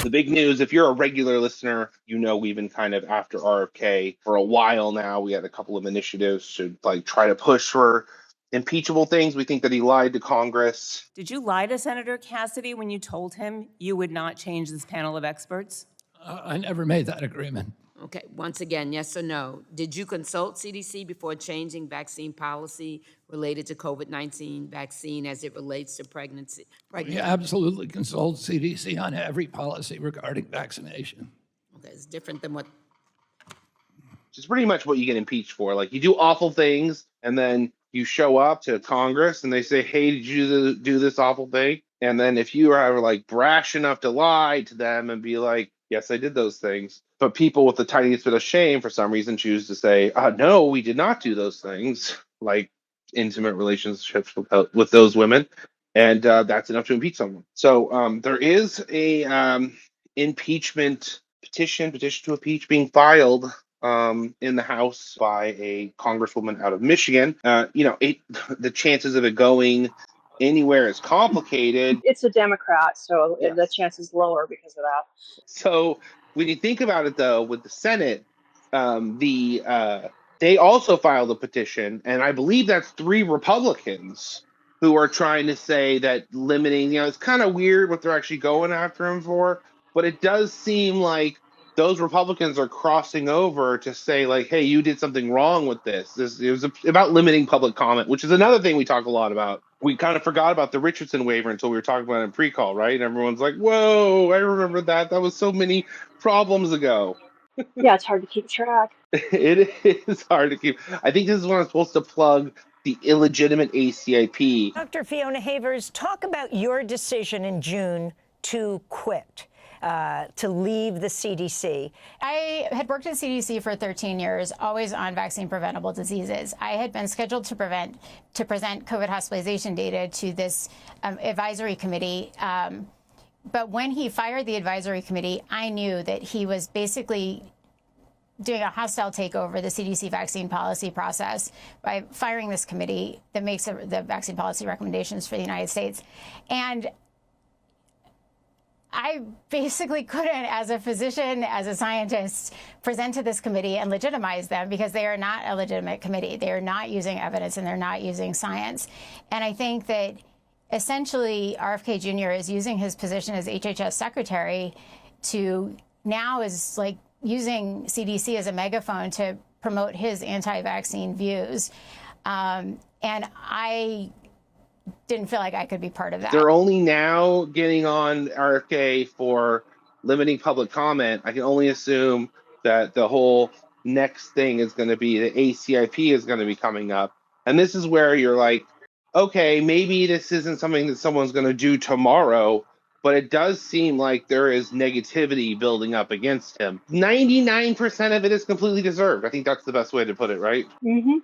The big news, if you're a regular listener, you know we've been kind of after RFK for a while now. We had a couple of initiatives to try to push for impeachable things. We think that he lied to Congress. Did you lie to Senator Cassidy when you told him you would not change this panel of experts? I never made that agreement. Okay, once again, yes or no? Did you consult CDC before changing vaccine policy related to COVID-19 vaccine as it relates to pregnancy? We absolutely consult CDC on every policy regarding vaccination. Okay, it's different than what... Which is pretty much what you get impeached for. Like, you do awful things, and then you show up to Congress, and they say, hey, did you do this awful thing? And then if you are, brash enough to lie to them and be like, yes, I did those things. But people with the tiniest bit of shame, for some reason, choose to say, no, we did not do those things, like intimate relationships with those women. And that's enough to impeach someone. So there is a impeachment petition to impeach being filed in the House by a congresswoman out of Michigan. The chances of it going anywhere is complicated. It's a Democrat, so yes. The chance is lower because of that. So when you think about it, though, with the Senate, they also filed a petition, and I believe that's 3 Republicans who are trying to say that limiting, it's kind of weird what they're actually going after him for, but it does seem like those Republicans are crossing over to say, hey, you did something wrong with this. It was about limiting public comment, which is another thing we talk a lot about. We kind of forgot about the Richardson waiver until we were talking about it in pre-call, right? And everyone's like, whoa, I remember that. That was so many problems ago. Yeah, it's hard to keep track. It is hard to keep. I think this is when I'm supposed to plug the illegitimate ACIP. Dr. Fiona Havers, talk about your decision in June to quit. To leave the CDC. I had worked at CDC for 13 years, always on vaccine-preventable diseases. I had been scheduled to present COVID hospitalization data to this advisory committee. But when he fired the advisory committee, I knew that he was basically doing a hostile takeover of the CDC vaccine policy process by firing this committee that makes the vaccine policy recommendations for the United States. And I basically couldn't, as a physician, as a scientist, present to this committee and legitimize them because they are not a legitimate committee. They are not using evidence and they're not using science. And I think that essentially RFK Jr. is using his position as HHS secretary to now is using CDC as a megaphone to promote his anti-vaccine views. And I didn't feel like I could be part of that. They're only now getting on RFK for limiting public comment. I can only assume that the whole next thing is going to be the ACIP is going to be coming up. And this is where you're like, okay, maybe this isn't something that someone's going to do tomorrow, but it does seem like there is negativity building up against him. 99% of it is completely deserved. I think that's the best way to put it, right? Mm-hmm.